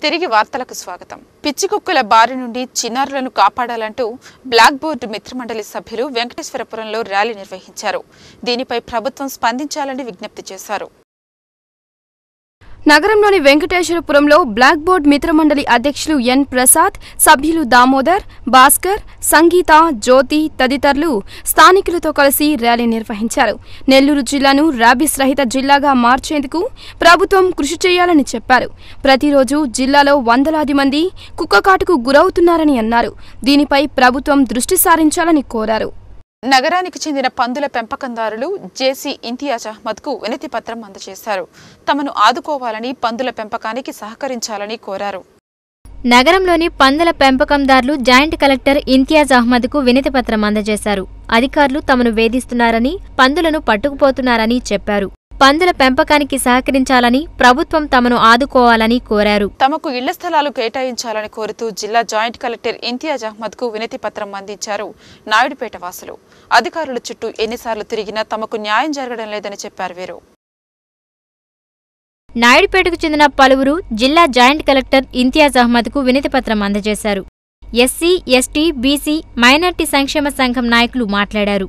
తిరిగి వార్తలకు స్వాగతం. పిచ్చి కుక్కల బారి నుండి చిన్నారులను కాపాడాలంటూ బ్లాక్ బోర్డు మిత్రమండలి సభ్యులు వెంకటేశ్వరపురంలో ర్యాలీ నిర్వహించారు. దీనిపై ప్రభుత్వం స్పందించాలని విజ్ఞప్తి చేశారు. నగరంలోని వెంకటేశ్వరపురంలో బ్లాక్ బోర్డ్ మిత్రమండలి అధ్యక్షులు ఎన్ ప్రసాద్, సభ్యులు దామోదర్, భాస్కర్, సంగీత, జ్యోతి తదితరులు స్థానికులతో కలిసి ర్యాలీ నిర్వహించారు. నెల్లూరు జిల్లాను ర్యాబిస్ రహిత జిల్లాగా మార్చేందుకు ప్రభుత్వం కృషి చేయాలని చెప్పారు. ప్రతిరోజు జిల్లాలో వందలాది మంది కుక్కకాటుకు గురవుతున్నారని అన్నారు. దీనిపై ప్రభుత్వం దృష్టి సారించాలని కోరారు. నగరానికి చెందిన పందుల పెంపకందారులు జేసీ ఇంతియాజ్ అహ్మద్ కు వినతి పత్రం అందజేశారు. తమను ఆదుకోవాలని, పందుల పెంపకానికి సహకరించాలని కోరారు. నగరంలోని పందుల పెంపకందారులు జాయింట్ కలెక్టర్ ఇంతియాజ్ అహ్మద్ కు వినతి పత్రం అందజేశారు. అధికారులు తమను వేధిస్తున్నారని, పందులను పట్టుకుపోతున్నారని చెప్పారు. పందుల పెంపకానికి సహకరించాలని, ప్రభుత్వం తమను ఆదుకోవాలని కోరారు. తమకు ఇళ్ల స్థలాలు కేటాయించాలని కోరుతూ జిల్లా జాయింట్ కలెక్టర్ ఇంతియాజ్ అహ్మద్ కు వినతి పత్రం అందించారు నాయుడుపేట వాసులు. అధికారుల చుట్టూ ఎన్నిసార్లు తిరిగినా తమకు న్యాయం జరగడం లేదని చెప్పారు వీరు. నాయుడుపేటకు చెందిన పలువురు జిల్లా జాయింట్ కలెక్టర్ ఇంతియాజ్ అహ్మద్ కు వినతి పత్రం అందజేశారు. ఎస్సీ, ఎస్టీ, బీసీ, మైనార్టీ సంక్షేమ సంఘం నాయకులు మాట్లాడారు.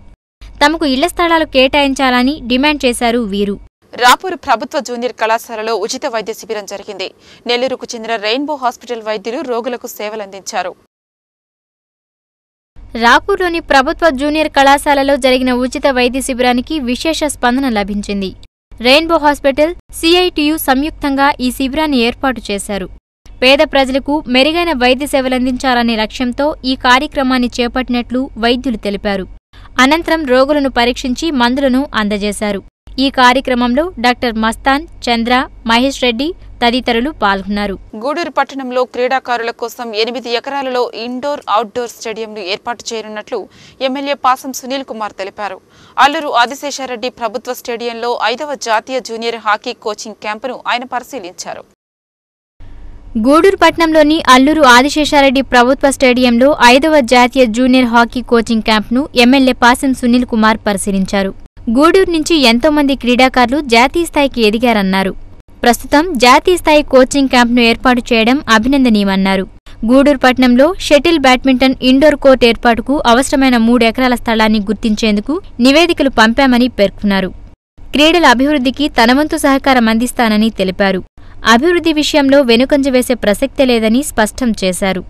తమకు ఇళ్ల స్థలాలు కేటాయించాలని డిమాండ్ చేశారు వీరు. రాపూరు ప్రభుత్వ జూనియర్ కళాశాలలో ఉచిత వైద్య శిబిరం జరిగింది. నెల్లూరుకు చెందిన రెయిన్బో హాస్పిటల్ వైద్యులు రోగులకు సేవలందించారు. రాపూర్లోని ప్రభుత్వ జూనియర్ కళాశాలలో జరిగిన ఉచిత వైద్య శిబిరానికి విశేష స్పందన లభించింది. రెయిన్బో హాస్పిటల్, సిఐటియు సంయుక్తంగా ఈ శిబిరాన్ని ఏర్పాటు చేశారు. పేద ప్రజలకు మెరుగైన వైద్య సేవలందించాలనే లక్ష్యంతో ఈ కార్యక్రమాన్ని చేపట్టినట్లు వైద్యులు తెలిపారు. అనంతరం రోగులను పరీక్షించి మందులను అందజేశారు. ఈ కార్యక్రమంలో డాక్టర్ మస్తాన్, చంద్ర, మహేష్ రెడ్డి తదితరులు పాల్గొన్నారు. గూడూరు పట్టణంలో క్రీడాకారుల కోసం 8 ఎకరాలలో ఇండోర్, అవుట్డోర్ స్టేడియంను ఏర్పాటు చేయనున్నట్లు ఎమ్మెల్యే పాసం సునీల్ కుమార్ తెలిపారు. అల్లూరు ఆదిశేషారెడ్డి ప్రభుత్వ స్టేడియంలో 5వ జాతీయ జూనియర్ హాకీ కోచింగ్ క్యాంపును ఆయన పరిశీలించారు. గూడూరు పట్టణంలోని అల్లూరు ఆదిశేషారెడ్డి ప్రభుత్వ స్టేడియంలో 5వ జాతీయ జూనియర్ హాకీ కోచింగ్ క్యాంప్ను ఎమ్మెల్యే పాసం సునీల్ కుమార్ పరిశీలించారు. గూడూరు నుంచి ఎంతోమంది క్రీడాకారులు జాతీయ స్థాయికి ఎదిగారన్నారు. ప్రస్తుతం జాతీయ స్థాయి కోచింగ్ క్యాంప్ను ఏర్పాటు చేయడం అభినందనీయమన్నారు. గూడూరు పట్టణంలో షటిల్, బ్యాడ్మింటన్ ఇండోర్ కోర్టు ఏర్పాటుకు అవసరమైన 3 ఎకరాల స్థలాన్ని గుర్తించేందుకు నివేదికలు పంపామని పేర్కొన్నారు. క్రీడల అభివృద్ధికి తన వంతు సహకారం అందిస్తానని తెలిపారు. అభివృద్ధి విషయంలో వెనుకంజ వేసే ప్రసక్తే లేదని స్పష్టం చేశారు.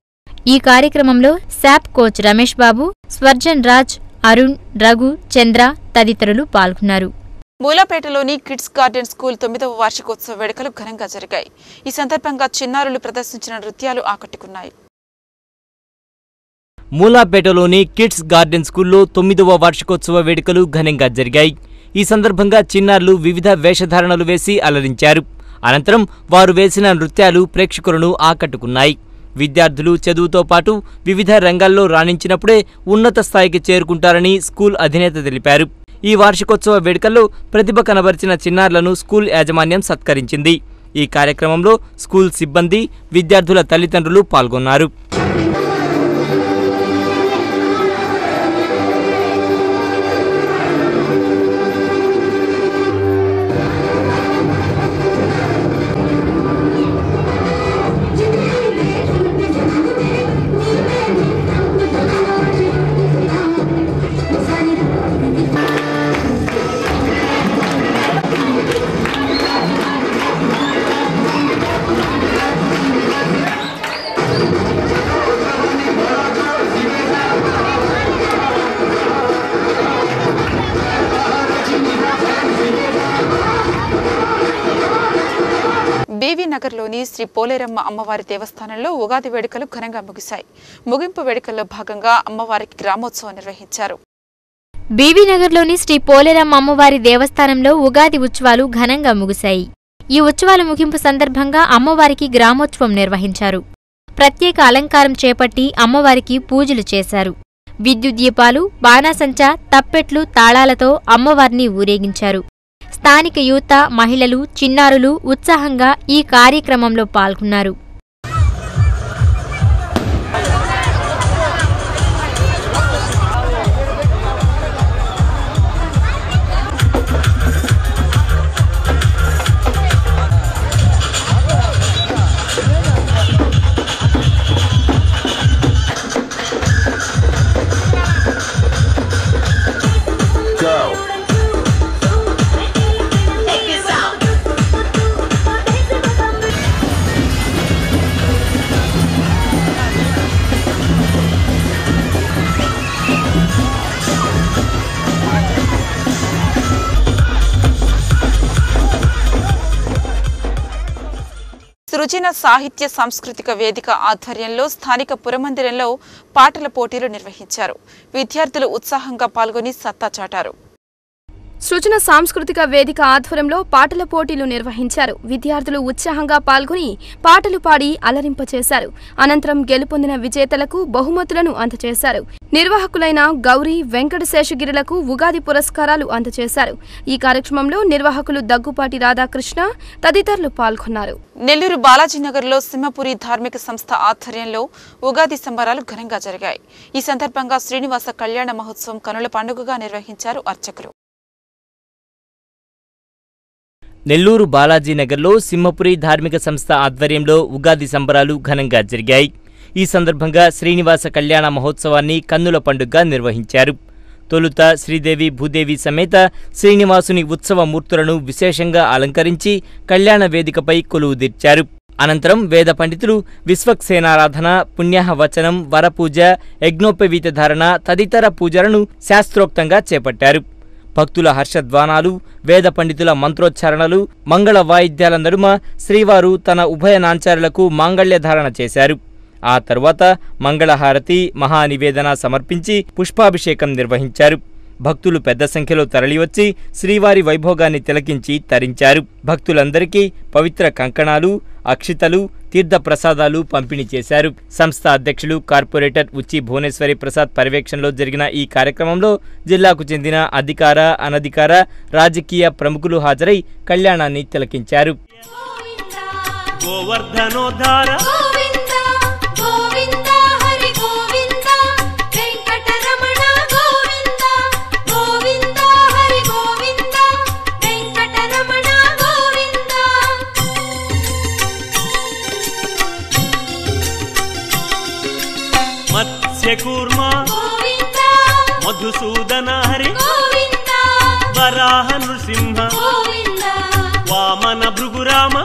ఈ కార్యక్రమంలో శాప్ కోచ్ రమేష్ బాబు, స్వర్జన్ రాజ్, అరుణ్, రఘు, చంద్ర తదితరులు పాల్గొన్నారు. మూలాపేటలోని కిడ్స్ గార్డెన్ స్కూల్ 9వ వార్షికోత్సవ వేడుకలు ఘనంగా జరిగాయి. ఈ సందర్భంగా చిన్నారులు ప్రదర్శించిన నృత్యాలు ఆకట్టుకున్నాయి. మూలాపేటలోని కిడ్స్ గార్డెన్ స్కూల్లో 9వ వార్షికోత్సవ వేడుకలు ఘనంగా జరిగాయి. ఈ సందర్భంగా చిన్నారులు వివిధ వేషధారణలు వేసి అలరించారు. అనంతరం వారు వేసిన నృత్యాలు ప్రేక్షకులను ఆకట్టుకున్నాయి. విద్యార్థులు చదువుతో పాటు వివిధ రంగాల్లో రాణించినప్పుడే ఉన్నత స్థాయికి చేరుకుంటారని స్కూల్ అధినేత తెలిపారు. ఈ వార్షికోత్సవ వేడుకల్లో ప్రతిభ కనబరిచిన చిన్నారులను స్కూల్ యాజమాన్యం సత్కరించింది. ఈ కార్యక్రమంలో స్కూల్ సిబ్బంది, విద్యార్థుల తల్లిదండ్రులు పాల్గొన్నారు. బీవీ నగర్లోని శ్రీ పోలేరమ్మ అమ్మవారి దేవస్థానంలో ఉగాది వేడుకలు ఘనంగా ముగిశాయి. ముగింపు వేడుకల్లో భాగంగా అమ్మవారికి గ్రామోత్సవం నిర్వహించారు. బీవీ నగర్లోని శ్రీ పోలేరమ్మ అమ్మవారి దేవస్థానంలో ఉగాది ఉత్సవాలు ఘనంగా ముగిశాయి. ఈ ఉత్సవాల ముగింపు సందర్భంగా అమ్మవారికి గ్రామోత్సవం నిర్వహించారు. ప్రత్యేక అలంకారం చేపట్టి అమ్మవారికి పూజలు చేశారు. విద్యుత్ దీపాలు, బాణాసంచా, తప్పెట్లు, తాళాలతో అమ్మవారిని ఊరేగించారు. స్థానిక యువత, మహిళలు, చిన్నారులు ఉత్సాహంగా ఈ కార్యక్రమంలో పాల్గొన్నారు. సృజన సాహిత్య సాంస్కృతిక వేదిక ఆధ్వర్యంలో స్థానిక పురమందిరంలో పాటల పోటీలు నిర్వహించారు. విద్యార్థులు ఉత్సాహంగా పాల్గొని సత్తా చాటారు. సృజన సాంస్కృతిక వేదిక ఆధ్వర్యంలో పాటల పోటీలు నిర్వహించారు. విద్యార్థులు ఉత్సాహంగా పాల్గొని పాటలు పాడి అలరింపచేశారు. అనంతరం గెలుపొందిన విజేతలకు బహుమతులను అందజేశారు. నిర్వాహకులైన గౌరీ, వెంకట శేషగిరులకు ఉగాది పురస్కారాలు అందజేశారు. ఈ కార్యక్రమంలో నిర్వాహకులు దగ్గుపాటి రాధాకృష్ణ తదితరులు పాల్గొన్నారు. నెల్లూరు బాలాజీనగర్లో సింహపురి ధార్మిక సంస్థ ఆధ్వర్యంలో ఉగాది సంబరాలు ఘనంగా జరిగాయి. ఈ సందర్భంగా శ్రీనివాస కళ్యాణ మహోత్సవం కనుల పండుగగా నిర్వహించారు అర్చకులు. నెల్లూరు బాలాజీనగర్లో సింహపురి ధార్మిక సంస్థ ఆధ్వర్యంలో ఉగాది సంబరాలు ఘనంగా జరిగాయి. ఈ సందర్భంగా శ్రీనివాస కళ్యాణ మహోత్సవాన్ని కన్నుల పండుగగా నిర్వహించారు. తొలుత శ్రీదేవి భూదేవి సమేత శ్రీనివాసుని ఉత్సవ మూర్తులను విశేషంగా అలంకరించి కళ్యాణ వేదికపై కొలువుదీర్చారు. అనంతరం వేద పండితులు విశ్వక్సేనారాధన, పుణ్యవచనం, వరపూజ, యజ్ఞోపవీత ధారణ తదితర పూజలను శాస్త్రోక్తంగా చేపట్టారు. భక్తుల హర్షధ్వానాలు, వేద పండితుల మంత్రోచ్చారణలు, మంగళ వాయిద్యాల నడుమ శ్రీవారు తన ఉభయ నాంచారులకు మాంగళ్యధారణ చేశారు. ఆ తరువాత మంగళహారతి, మహానివేదన సమర్పించి పుష్పాభిషేకం నిర్వహించారు. భక్తులు పెద్ద సంఖ్యలో తరలివచ్చి శ్రీవారి వైభోగాన్ని తిలకించి తరించారు. భక్తులందరికీ పవిత్ర కంకణాలు, అక్షితలు, తీర్థ ప్రసాదాలు పంపిణీ చేశారు. సంస్థ అధ్యక్షులు కార్పొరేటర్ ఉచ్చి భువనేశ్వరి ప్రసాద్ పర్యవేక్షణలో జరిగిన ఈ కార్యక్రమంలో జిల్లాకు చెందిన అధికార, అనధికార, రాజకీయ ప్రముఖులు హాజరై కళ్యాణాన్ని తిలకించారు. మత్స్యకూర్మ మధుసూదన హరి వరాహ నృసింహ వామన భృగురామ